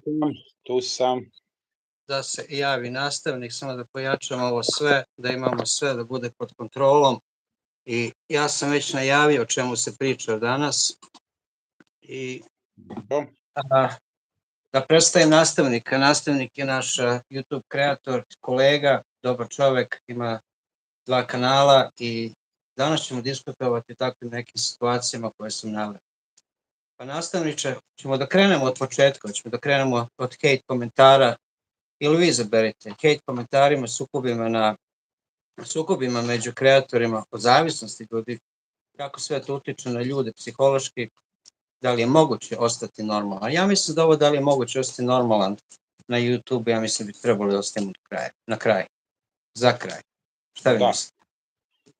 sam, tu sam. Da se javi nastavnik, samo da pojačamo ovo sve, da imamo sve da bude pod kontrolom. I ja sam već najavio o čemu se priča danas. I da predstavim nastavnika. Nastavnik je naš YouTube kreator, kolega, dobar čovek, ima 2 kanala i danas ćemo diskutovati o takvim nekim situacijama koje sam naveo. Pa nastavniče, ćemo da krenemo od početka, ćemo da krenemo od hate komentara, ili vi izaberite, hate komentarima, sukobima među kreatorima, od zavisnosti ljudi, kako sve to utiče na ljude psihološki, da li je moguće ostati normalan. Ja mislim da ovo da li je moguće ostati normalan na YouTube, ja mislim da bi trebalo da ostavimo na kraj, za kraj. Šta vi mislite?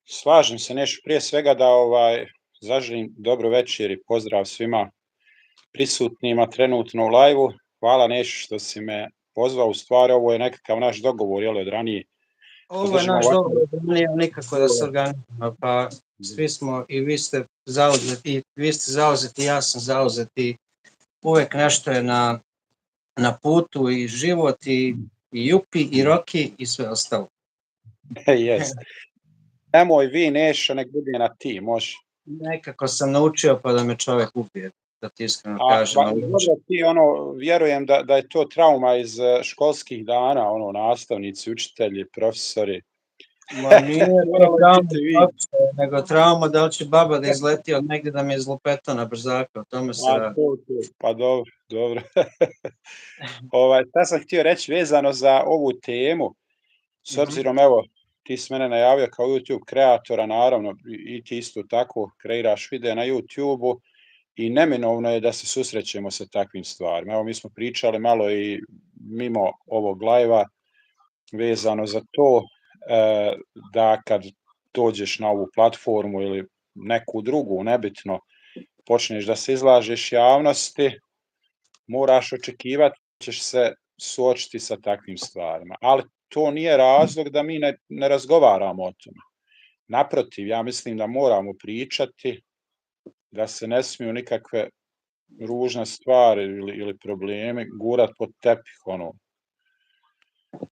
Slažem se, Nešo, prije svega da zaželim dobro večer i pozdrav svima prisutnima trenutno u live-u. Hvala, Nešo, što si me pozvao. U stvari, ovo je nekakav naš dogovor, od ranije. Ovo je naš dogovor, nije nikako da se organizujemo, pa svi smo i vi ste zauzeti, ja sam zauzeti, uvek nešto je na putu i život i Jupi i Roki i sve ostalo. Jeste. Nemoj vi, Nešo, nek bude na ti, može. Nekako sam naučio pa da me čovek ubije, da ti iskreno kažem. Ti vjerujem da je to trauma iz školskih dana, nastavnici, učitelji, profesori. Ma nije nego trauma da li će baba da izleti od negdje da mi je zlupeta na brzaka, o tome se radi. Pa dobro. Šta sam htio reći vezano za ovu temu, s obzirom, evo, ti si mene najavio kao YouTube kreatora, naravno, i ti isto tako kreiraš videa na YouTube-u i neminovno je da se susrećemo sa takvim stvarima. Evo, mi smo pričali malo i mimo ovog live-a vezano za to da kad dođeš na ovu platformu ili neku drugu, nebitno, počneš da se izlažeš javnosti, moraš očekivati da ćeš se suočiti sa takvim stvarima. Ali to nije razlog da mi ne razgovaramo o tome. Naprotiv, ja mislim da moramo pričati, da se ne smiju nikakve ružne stvari ili problemi gurati pod tepih,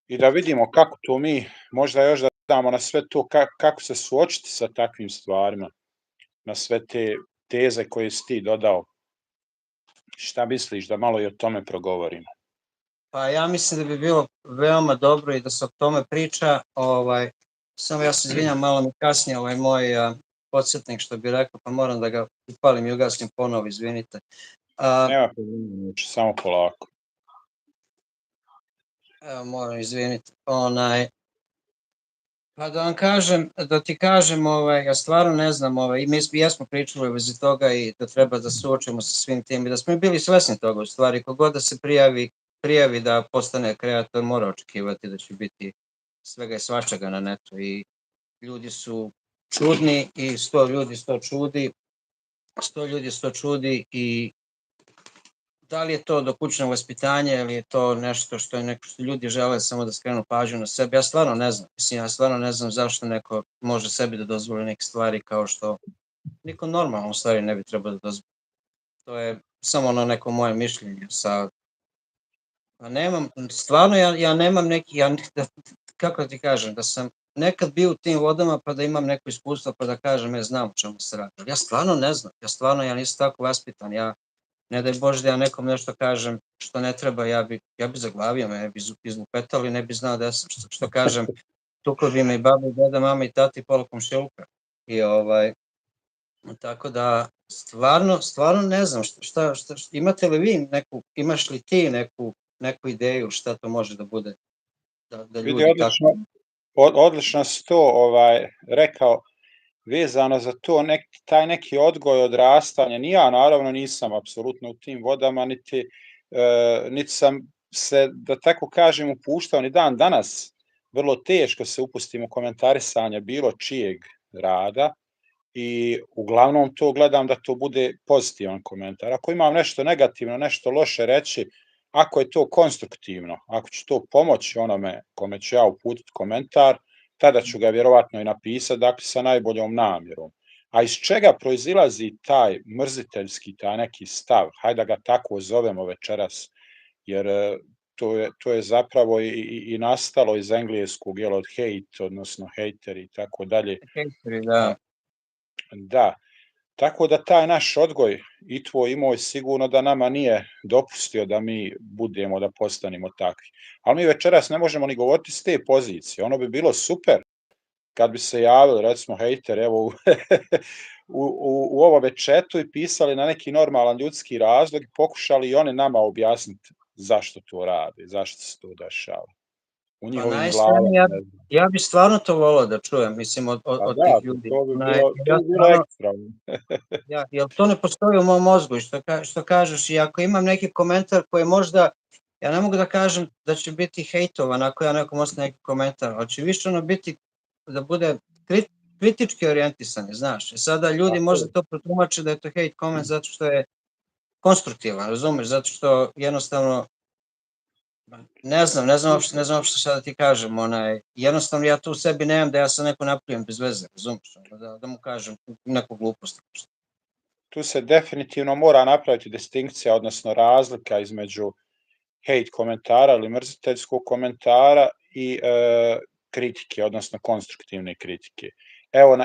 I da vidimo kako to mi, možda još da damo na sve to, kako se suočiti sa takvim stvarima, na sve te teze koje si ti dodao. Šta misliš da malo i o tome progovorimo? Pa ja mislim da bi bilo veoma dobro i da se o tome priča. Samo ja se izvinjam, malo mi kasnije moj podsjetnik što bi rekao, pa moram da ga upalim i ugasnim ponovo, izvinite. Nema problema, samo polako. Evo, moram izviniti. Pa da ti kažem, ja stvarno ne znam, i mi jesmo pričali u vezi toga i da treba da suočimo sa svim tim i da smo bili svesni toga, u stvari, kogod da se prijavi da postane kreator, mora očekivati da će biti svega i svačega na netu i ljudi su čudni i 100 ljudi 100 čudi i da li je to dokućno vaspitanje ili je to nešto što ljudi žele samo da skrenu pažnju na sebe, ja stvarno ne znam. Ja stvarno ne znam zašto neko može sebi da dozvoli neke stvari kao što niko normalno u stvari ne bi trebao da dozvoli. To je samo neko moje mišljenje. Stvarno ja nemam neki, kako da ti kažem, da sam nekad bio u tim vodama pa da imam neko iskustvo pa da kažem znam o čemu se radi. Ja stvarno ne znam, ja nisam tako vaspitan, ne daj Bože da ja nekom nešto kažem što ne treba, ja bi zaglavio, me bi izlupetali, ne bi znao da sam, što kažem, tukli bi me i baba i deda, mama i tati, pola komšiluka. I tako da, stvarno ne znam, imate li vi imaš li ti neku ideju šta to može da bude? Da ljudi tako... Odlično si to rekao, vezano za to, taj neki odgoj, odrastanje, ni ja naravno nisam apsolutno u tim vodama, niti sam se, da tako kažem, upuštao ni dan danas. Vrlo teško se upustim u komentarisanje bilo čijeg rada i uglavnom to gledam da to bude pozitivan komentar. Ako imam nešto negativno, nešto loše reći, ako je to konstruktivno, ako će to pomoći onome kome ću ja uputiti komentar, tada ću ga vjerovatno i napisati, dakle sa najboljom namjerom. A iz čega proizilazi taj mrziteljski, taj neki stav, hajde da ga tako zovemo večeras, jer to je zapravo i nastalo iz engleskog, jel, od hate, odnosno hejteri i tako dalje. Hejteri, da. Da, tako da taj naš odgoj i tvoj i moj sigurno da nama nije dopustio da mi budemo, da postanemo takvi. Ali mi večeras ne možemo ni govoriti s te pozicije. Ono bi bilo super kad bi se javili, recimo, hejter, evo, u ovome chatu i pisali na neki normalan ljudski razlog i pokušali i oni nama objasniti zašto to radi, zašto se to dešava. U Pa njihovim glavama, najiskrenije, ne znam. ja bi stvarno to volao da čujem, mislim, od Pa tih da, ljudi. to bi Ja bilo stvarno, ekstra. jer to ne postoji u mom mozgu, što kažeš, i ako imam neki komentar koji možda, ja ne mogu da kažem da će biti hejtovan ako ja nekom ostavim neki komentar, ali će više ono biti, da bude kritički orijentisani, znaš. Sada ljudi Tako možda je. to protumače da je to hate koment zato što je konstruktivan, razumeš, zato što jednostavno ne znam uopšte šta da ti kažem, jednostavno ja tu u sebi nemam da ja sam neko naprijem bez veze, razumiješ, da mu kažem neku glupost. Tu se definitivno mora napraviti distinkcija, odnosno razlika između hate komentara ili mrziteljskog komentara i kritike, odnosno konstruktivne kritike.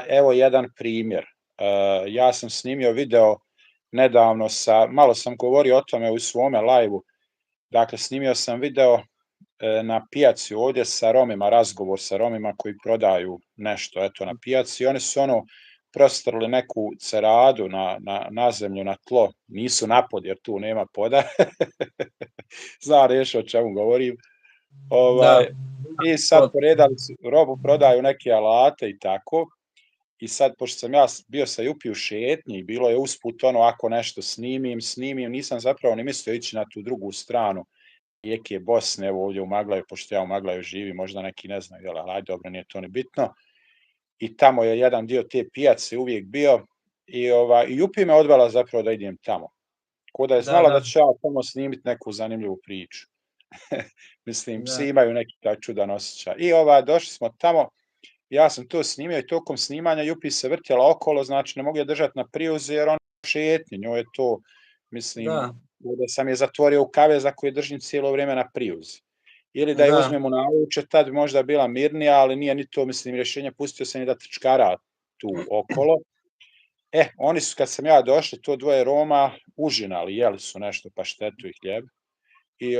Evo jedan primjer. Ja sam snimio video nedavno malo sam govorio o tome u svome live-u, dakle snimio sam video na pijaci ovdje sa Romima, razgovor sa Romima koji prodaju nešto na pijaci i oni su prostrli neku ceradu na zemlju, na tlo, nisu na pod jer tu nema poda, zna reći o čemu govorim, i sad poredali su, robu prodaju neke alate i tako, i sad, pošto sam ja bio sa Jupi u šetnji i bilo je usput ako nešto snimim, nisam zapravo ni mislio ići na tu drugu stranu rijeke Bosne, evo ovdje u Maglaju, pošto ja u Maglaju živim, možda neki ne znaju, ali dobro, nije to ni bitno. I tamo je jedan dio te pijace uvijek bio i Jupi me odvala zapravo da idem tamo. Ko da je znala da ću ja tamo snimiti neku zanimljivu priču. Mislim, svi imaju neki taj čudan osjećaj. I došli smo tamo, ja sam to snimio i tokom snimanja Jupi se vrtjela okolo, znači ne mogu je držati na priuzi jer ona šetnji, njoj je to, mislim, da sam je zatvorio u kavez za koje držim cijelo vrijeme na priuzi. Ili da je uzmem u navuče, tad bi možda bila mirnija, ali nije ni to, mislim, rješenje, pustio sam je da trčkara tu okolo. Oni su, kad sam ja došao, to dvoje Roma, užinali, jeli su nešto, paštetu i hljeb. I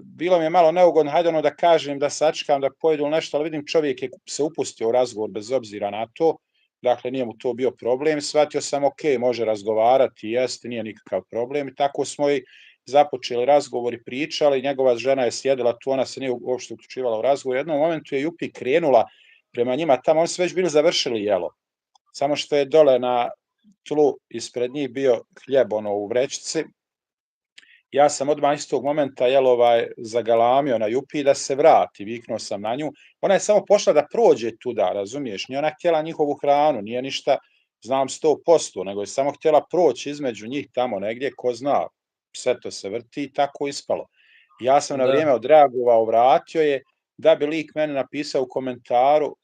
bilo mi je malo neugodno, hajde da kažem, da sačekam, da pojedu nešto, ali vidim čovjek je se upustio u razgovor bez obzira na to, dakle nije mu to bio problem, shvatio sam ok, može razgovarati, jeste, nije nikakav problem i tako smo i započeli razgovor i pričali, njegova žena je sjedila tu, ona se nije uopšte uključivala u razgovor, u jednom momentu je Jupi krenula prema njima tamo, oni su već bili završili jelo, samo što je dole na tlu ispred njih bio hljeb u vrećici. Ja sam odmah istog momenta zagalamio na Jupi da se vrati, viknuo sam na nju. Ona je samo pošla da prođe tuda, razumiješ, nije ona htjela njihovu hranu, nije ništa, znam 100%, nego je samo htjela proći između njih tamo negdje, ko zna, sve to se vrti i tako ispalo. Ja sam na vrijeme odreagovao, vratio je, da bi lik meni napisao u komentaru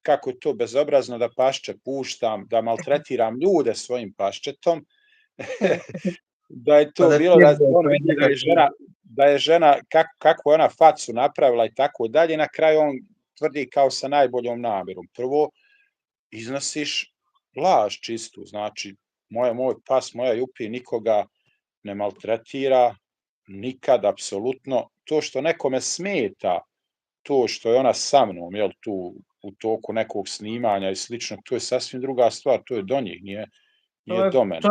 kako je to bezobrazno da pašče puštam, da maltretiram ljude svojim paščetom, da je to bilo, da je žena, kako je ona facu napravila i tako dalje, na kraju on tvrdi kao sa najboljom namjerom. Prvo, iznosiš laž čistu, znači, moj pas, moja Jupi nikoga ne maltretira, nikad, apsolutno. To što nekome smeta, to što je ona sa mnom, jel, tu u toku nekog snimanja i slično, to je sasvim druga stvar, to je do njih, nije do mene.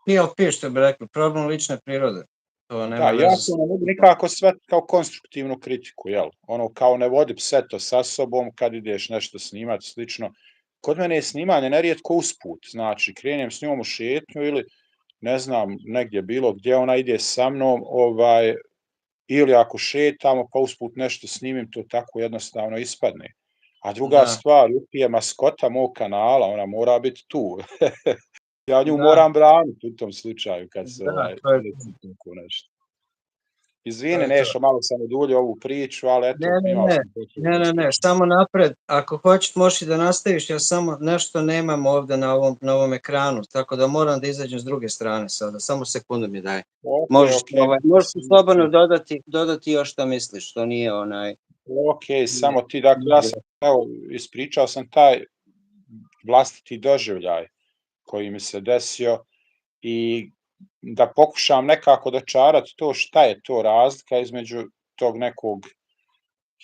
PLP, što bi rekli, problem lične prirode. Da, ja to ne mogu nikako shvatiti kao konstruktivnu kritiku, jel? Kao ne vodi pse to sa sobom kad ideš nešto snimati, slično. Kod mene je snimanje nerijetko usput, znači krenem s njom u šetnju ili ne znam, negdje bilo gdje ona ide sa mnom, ili ako šetamo pa usput nešto snimim, to tako jednostavno ispadne. A druga stvar, Jupi je maskota mog kanala, ona mora biti tu. Ja nju moram braniti u tom slučaju kad se desi tako nešto. Izvini, to. Nešo, malo sam oduljio ovu priču, ali Ne, eto, ne, imao ne, sam potrebu da ne, ispričam. samo napred. Ako hoćeš, možeš i da nastaviš, ja samo nešto nemam ovdje na ovom ekranu, tako da moram da izađem s druge strane sada. Samo sekundu mi daj. Ok, Možeš, ok, možeš slobodno dodati još što misliš, što nije ok, samo ti, dakle, ja sam, evo, ispričao sam taj vlastiti doživljaj koji mi se desio i da pokušam nekako dočarati to šta je to razlika između tog nekog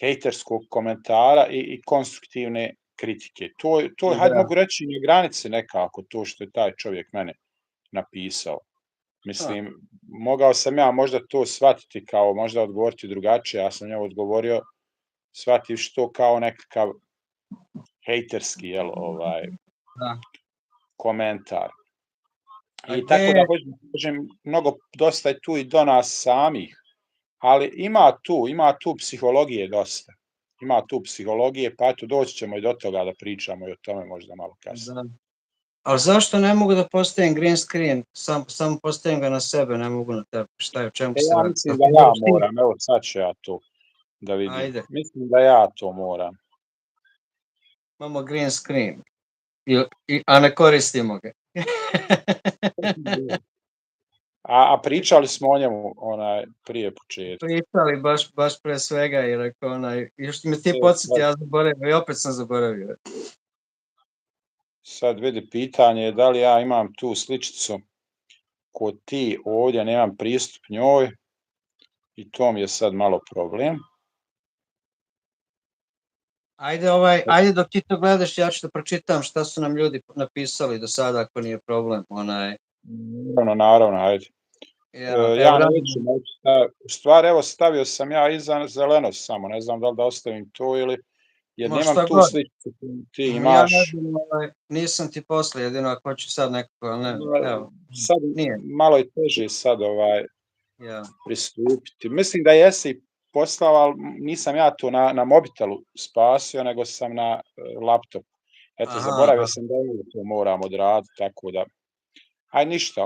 hejterskog komentara i konstruktivne kritike. To je, hajde Da. mogu reći, na granici nekako to što je taj čovjek mene napisao. Mislim, mogao sam ja možda to shvatiti kao možda odgovoriti drugačije, ja sam njemu odgovorio shvativši to kao nekakav hejterski, Da. komentar. A I gde tako da je, hoćem da kažem, dosta je tu i do nas samih, ali ima tu psihologije dosta. Ima tu psihologije, pa eto doći ćemo i do toga da pričamo i o tome možda malo kasnije. da. Ali zašto ne mogu da postavim green screen? Samo postavim ga na sebe, ne mogu na tebe. Šta je, o čemu se Ja radi? mislim da ja moram, evo sad ću ja to da vidim. Ajde, Mislim da ja to moram. imamo green screen, a ne koristimo ga. A pričali smo o njemu prije početka. Pričali baš pre svega i rekao još mi ti podsjeti, ja zaboravio i opet sam zaboravio. Sad vidi, pitanje je da li ja imam tu sličicu kod ti ovdje, nemam pristup njoj i to mi je sad malo problem. Ajde dok ti to gledaš, ja ću da pročitam šta su nam ljudi napisali do sada, ako nije problem. Naravno, ajde. Ja neću, stvar, evo stavio sam ja iza zeleno samo, ne znam da li da ostavim to ili, jer nemam tu sličicu ti imaš. Ja ne znam, nisam ti posle, jedino ako hoću sad nekako, ne, evo. Sad malo je teže sad pristupiti. Mislim da jesi poslao, ali nisam ja to na mobitelu spasio, nego sam na laptopu. Eto, zaboravio sam da to moram odraditi, tako da, aj ništa,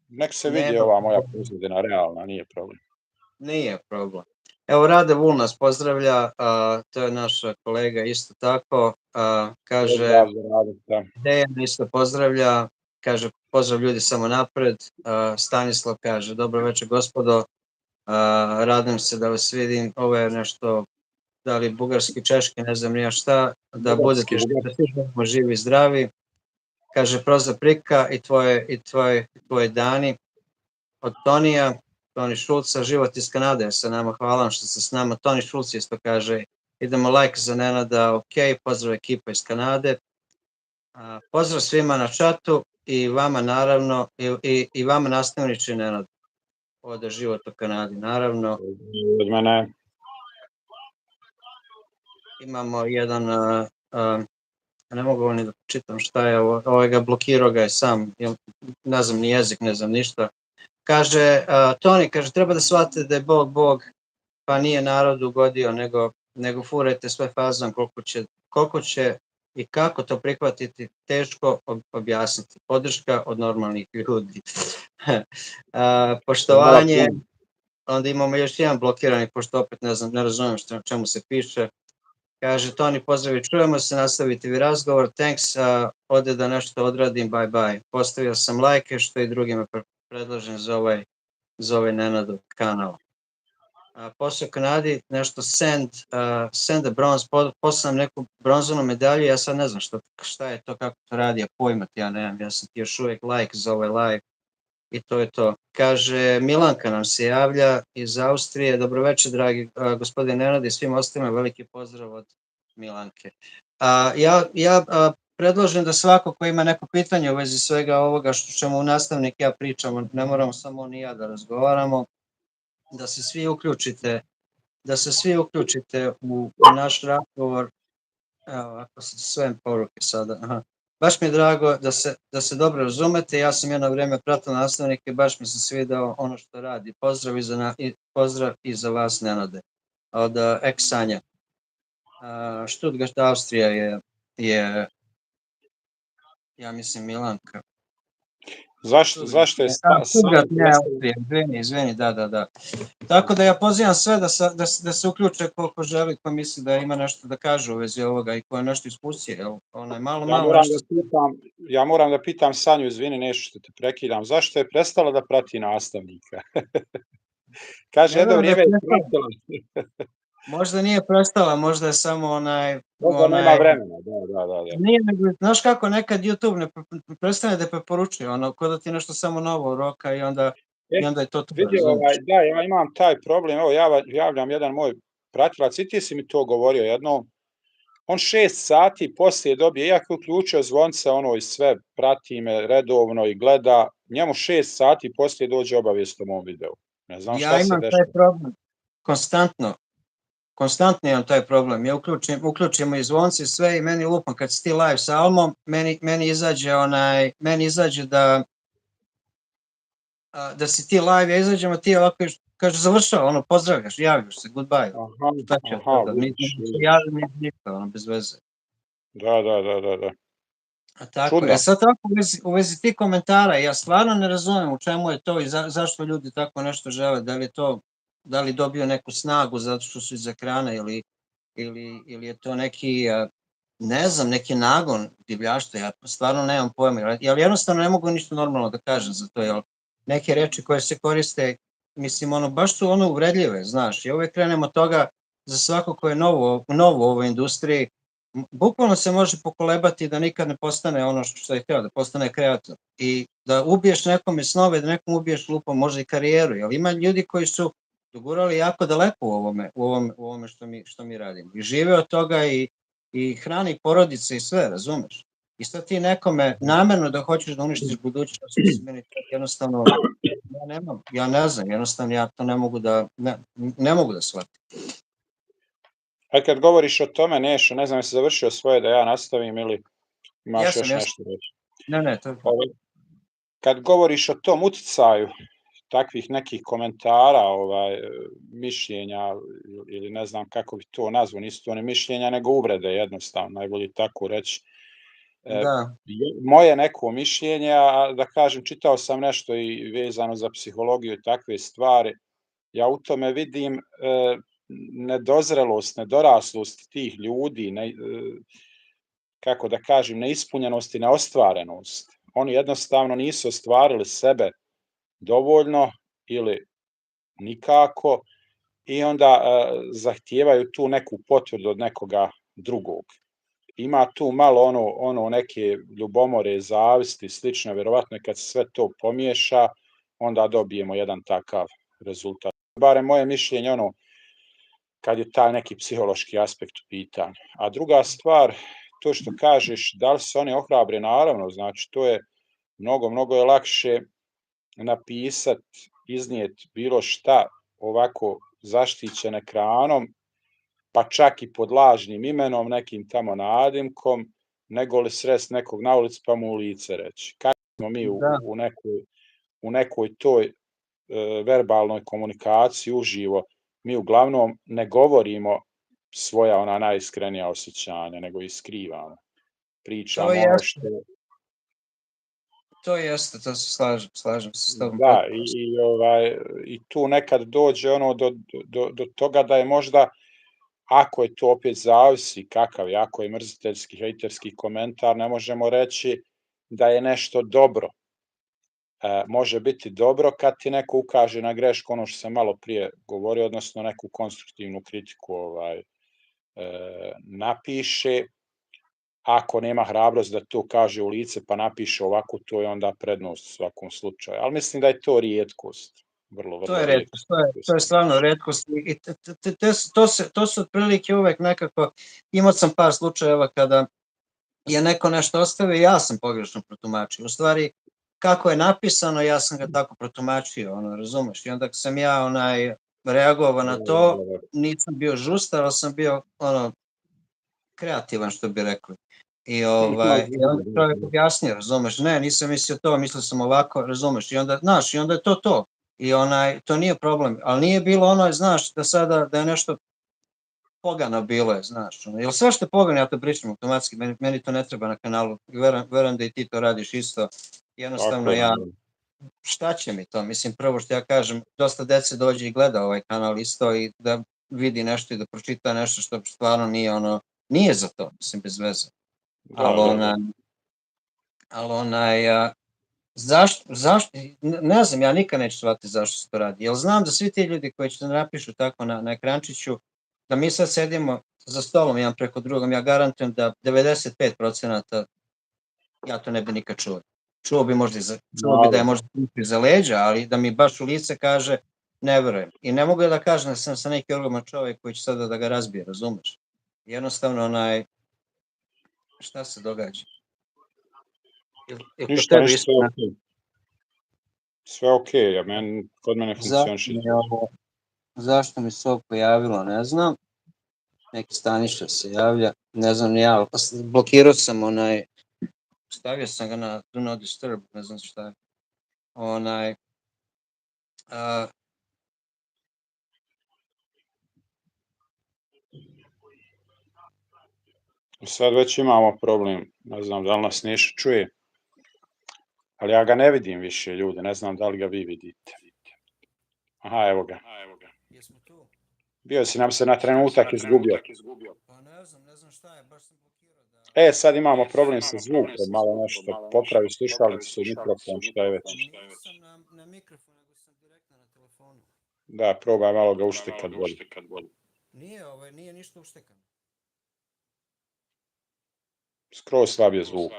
nek se vidi ova moja pozadina realna, nije problem. Nije problem. Evo, Rade Vul nas pozdravlja, to je naš kolega isto tako, kaže, Dejan isto pozdravlja, kaže, pozdrav ljudi samo napred, Stanislav kaže, dobro večer gospodo, radim se da vas vidim, ovo je nešto, da li bugarski, češki, ne znam nija šta, da budete živi i zdravi, kaže, Proza Prika i tvoje Dani, od Tonija, Toni Šulca, život iz Kanade sa nama, hvala vam što ste s nama. Toni Šulc isto kaže, idemo like za Nenada, ok, pozdrav ekipa iz Kanade. Pozdrav svima na čatu i vama naravno, i vama nastavniče Nenad. Ode život u Kanadi, naravno. Od mene. Imamo jedan, ne mogu ni da čitam šta je ovo, ga blokirao ga je sam, ne znam ni jezik, ne znam ništa. Kaže, Toni, kaže, treba da shvatite da je Bog, pa nije narod ugodio, nego furajte sve fazom koliko će i kako to prihvatiti, teško objasniti. Podrška od normalnih ljudi. Poštovanje, onda imamo još jedan blokirani, pošto opet ne razumijem čemu se piše. Kaže, Toni, pozdravi, čujemo se, nastaviti vi razgovor, thanks, ode da nešto odradim, bye bye. Postavio sam lajke, što i drugima predlažem za ovaj Nenadov kanal. Posle u Kanadi nešto send a bronze, poslao neku bronzanu medalju, ja sad ne znam šta je to, kako to radi, a pojma ja nemam, ja sam ti još uvijek like za ovaj live i to je to. Kaže, Milanka nam se javlja iz Austrije, dobro večer dragi gospodin Nenad i svim ostalima, veliki pozdrav od Milanke. Ja predlažem da svako ko ima neko pitanje u vezi svega ovoga što ćemo nastavnik ja pričamo, ne moramo samo on i ja da razgovaramo, da se svi uključite u naš razgovor. Evo, ako se sve poruke sada. Baš mi je drago da se dobro razumete. Ja sam jedno vrijeme pratio nastavnike, baš mi se svidao ono što radi. Pozdrav i za vas, Nenade. Od Eksanja. Stuttgart, Austrija je, ja mislim, Milanka. Zašto je Stuttgart, ne, prestala? Austrija, izvini, da. Tako da ja pozivam sve da se uključe koliko želi, ko misli da ima nešto da kaže u vezi ovoga i ko je nešto iskusio, jel? Malo nešto. Ja moram da pitam Sanju, izvini, nešto što te prekidam, zašto je prestala da prati nastavnika? Kaže, Ne jedno verujem da je vrijeme je prestala. pratila. Možda nije prestala, možda je samo Možda nema vremena, da. Nije, nego, znaš kako, nekad YouTube ne prestane da preporučuje, ko da ti nešto samo novo roka i onda je to, Vidi, razumiješ? da, ja imam taj problem, evo javljam jedan moj pratilac, i ti si mi to govorio jednom, on 6 sati poslije dobije, iako je uključio zvonce i sve, prati me redovno i gleda, njemu 6 sati poslije dođe obavijest o mom videu. Ne znam šta Ja se imam taj dešava. problem, konstantno imam taj problem, ja uključim i zvonce sve i meni lupam, kad si ti live sa Almom, meni izađe da si ti live, ja izađem, a ti ovako, kaže, završava, pozdravljaš, javljaš se, goodbye. Šta će od toga? Vidiš. Nisam se javio, ništa, bez veze. Da. Tako, Čudno. sad tako u vezi tih komentara, ja stvarno ne razumem u čemu je to i zašto ljudi tako nešto žele, da li dobio neku snagu zato što su iz ekrana ili je to neki, ne znam, neki nagon divljaštva, ja stvarno nemam pojma, jer jednostavno ne mogu ništa normalno da kažem za to, jer neke reči koje se koriste, mislim, baš su uvredljive, znaš, i uvek krenemo od toga za svako ko je novo u ovoj industriji, bukvalno se može pokolebati da nikad ne postane ono što je hteo, da postane kreator i da ubiješ nekome snove, da nekom ubiješ lupom, možda i karijeru, jer ima ljudi koji su dogurali jako daleko u ovome što mi radimo i žive od toga i hrani porodice i sve, razumeš? I sad ti nekome namerno da hoćeš da uništiš budućnost, meni to jednostavno, ja ne znam, jednostavno ja to ne mogu da shvatim. A kad govoriš o tome, Nešo, ne znam, jesi završio svoje da ja nastavim ili imaš još nešto reći? Ne, to je. Kad govoriš o tom uticaju takvih nekih komentara, mišljenja ili ne znam kako bi to nazvao, nisu to ne mišljenja, nego uvrede jednostavno, najbolje tako reći. Da. Moje neko mišljenje, a da kažem, čitao sam nešto i vezano za psihologiju i takve stvari, ja u tome vidim nedozrelost, nedoraslost tih ljudi, kako da kažem, neispunjenost i neostvarenost. Oni jednostavno nisu ostvarili sebe dovoljno ili nikako i onda zahtijevaju tu neku potvrdu od nekoga drugog. Ima tu malo neke ljubomore, zavisti, slično, vjerovatno kad se sve to pomiješa, onda dobijemo jedan takav rezultat. Barem moje mišljenje, kad je taj neki psihološki aspekt u pitanju. A druga stvar, to što kažeš, da li se oni ohrabre, naravno, znači to je mnogo je lakše napisati, iznijeti bilo šta ovako zaštićen ekranom, pa čak i pod lažnim imenom, nekim tamo nadimkom, nego li srest nekog na ulici pa mu u lice reći. Kako smo mi u nekoj toj verbalnoj komunikaciji uživo, mi uglavnom ne govorimo svoja ona najiskrenija osjećanja, nego ih skrivamo. Pričamo ono što... To jeste, to se slažem se s tobom. Da, i tu nekad dođe do toga da je možda, ako je to opet zavisi kakav je, ako je mrziteljski, hejterski komentar, ne možemo reći da je nešto dobro. Može biti dobro kad ti neko ukaže na grešku, ono što sam malo prije govorio, odnosno neku konstruktivnu kritiku napiše. Ako nema hrabrost da to kaže u lice pa napiše ovako, to je onda prednost u svakom slučaju. Ali mislim da je to rijetkost. Vrlo to je retkost, to je stvarno retkost i to su otprilike uvek nekako, imao sam par slučajeva kada je neko nešto ostavio i ja sam pogrešno protumačio. U stvari, kako je napisano, ja sam ga tako protumačio, razumeš? I onda sam ja reagovao na to, nisam bio žustar, ali sam bio kreativan, što bi rekli. I onda čovjek objasnio, razumeš? Ne, nisam mislio to, mislio sam ovako, razumeš? I onda je to. I to nije problem, ali nije bilo znaš, da je nešto pogano bilo je, znaš. Jer sve što je pogano, ja to pričam automatski, meni to ne treba na kanalu. Verujem da i ti to radiš isto. Jednostavno šta će mi to? Mislim, prvo što ja kažem, dosta dece dođe i gleda ovaj kanal isto i da vidi nešto i da pročita nešto što stvarno nije za to, mislim, bez veze. Zašto, ne znam, ja nikad neću shvatiti zašto se to radi, jer znam da svi ti ljudi koji će da napišu tako na ekrančiću, da mi sad sedimo za stolom jedan preko drugom, ja garantujem da 95% ja to ne bi nikad čuo. Čuo bi da je možda iza leđa, ali da mi baš u lice kaže, ne verujem. I ne mogu da kažem da sam sa neki ogroman čovjek koji će sada da ga razbije, razumeš? Jednostavno, šta se događa? Ništa, sve okej, kod mene funkcioniše. Zašto mi se ovo pojavilo, ne znam. Neki Staniša se javlja, ne znam ni ja, blokirao sam stavio sam ga na Do Not Disturb, ne znam šta je. Sad već imamo problem, ne znam da li nas Neša čuje, ali ja ga ne vidim više, ljude, ne znam da li ga vi vidite. Aha, evo ga. Jesmo tu? Bio si nam se na trenutak izgubio. Pa ne znam šta je, baš sam blokirao. Sad imamo problem sa zvukom, malo nešto popravi slušalicu, mikrofon, šta je već. Nisam na mikrofon, nego sam direktno na telefonu. Da, probaj malo ga uštekat bolje. Nije ništa uštekano. Skroz slab je zvuk.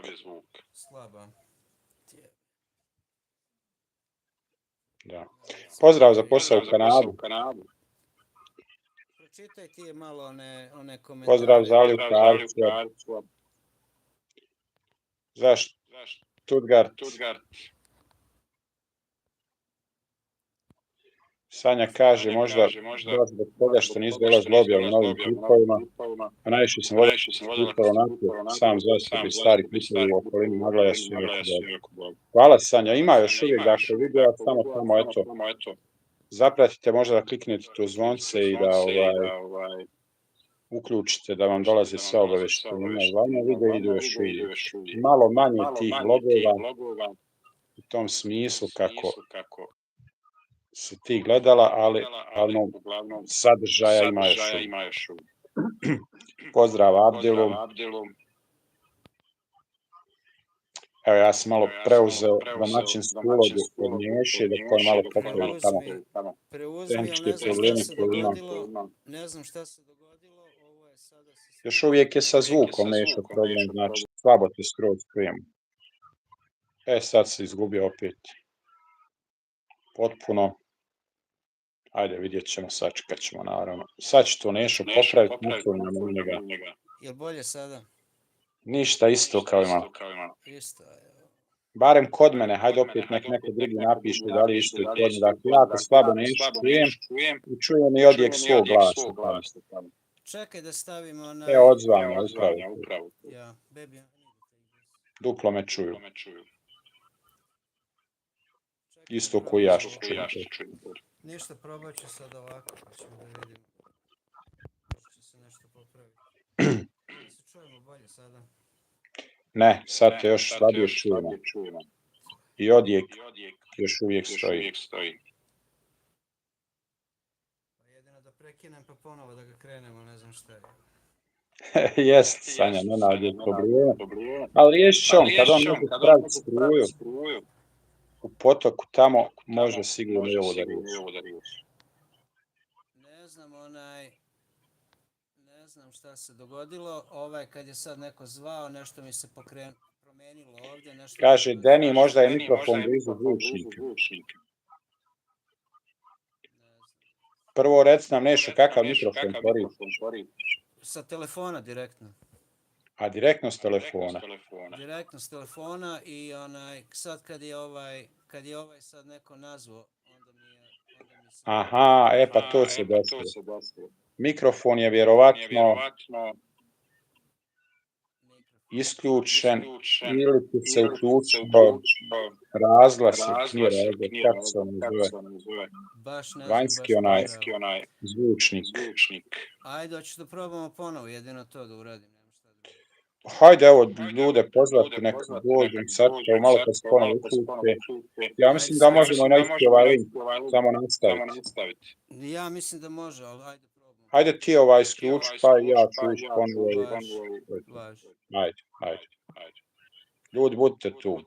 Slaba. Da. Pozdrav za posao u Kanadu. Pročitaj ti malo one komentare. Pozdrav za Aliju Karcu. Za Stuttgart. Sanja kaže možda zbog toga što nisu dolazili objavili novim klipovima, a najviše sam volio klipova onako sam zastupi stari klipovi u okolini Maglaja su jako dobro. Hvala Sanja, ima još uvijek dakle video, samo eto, zapratite, možda da kliknete tu zvonce i da uključite da vam dolaze sve obaveštenja. Glavno video ide još uvijek. Malo manje tih vlogova u tom smislu kako su ti gledala, ali sadržaja ima još uvijek. Pozdrav Abdelu. Evo, ja sam malo preuzeo domaćinsku ulogu od Neše, da koji malo popravim tamo tehničke probleme koje imam. Ne znam šta se dogodilo, ovo je sada... Još uvijek je sa zvukom Neša problem, znači slabo te skroz čujemo. Sad se izgubio opet. Potpuno. Ajde, vidjet ćemo, sačekat ćemo naravno. Sad ću to Nešu popraviti, nastavljamo na njega. Je bolje sada? Ništa, isto kao imam. Isto, barem kod mene, hajde opet neko drugi napiše da li isto kod mene. Dakle, jako slabo Nešu čujem i čujem i odjek svog glasa. Čekaj da stavimo odzvanje, upravo. Ja, baby. Duplo me čuju. Isto koji ja što čujem. Ništa, probat ću sad ovako, pa ćemo da vidimo. Možda će se nešto popraviti. Se čujemo bolje sada? Ne, sad te još slabije čujemo. I odjek još uvijek stoji. Jedino da prekinem pa ponovo da ga krenemo, ne znam šta je. Jest, Sanja, ne nađe problema. Ali riješit će on, kad on može praviti struju u potoku tamo, može sigurno i ovo da riješi. Ne znam šta se dogodilo, kad je sad neko zvao, nešto mi se promenilo ovdje. Kaže, Deni, možda je mikrofon blizu zvučnika. Prvo reci nam Nešo, kakav mikrofon koristiš? Sa telefona direktno. A direktno s telefona? Direktno s telefona i sad kad je ovaj sad neko nazvao, onda mi se... Aha, pa to se desilo. Mikrofon je vjerovatno isključen ili ti se uključio razglasnik, nije razglas, kako se ono zove? Vanjski onaj zvučnik. Ajde, hoćeš da probamo ponovo, jedino to da uradim. Hajde, evo, ljude pozvati, neka dođu, sačekaju malo kad se ponovo uključe. Ja mislim da možemo na isti ovaj link samo nastaviti. Ja mislim da može, ali ajde probamo. Hajde ti isključi, pa i ja ću ući ponovo. Važi. Ajde. Ljudi, budite tu.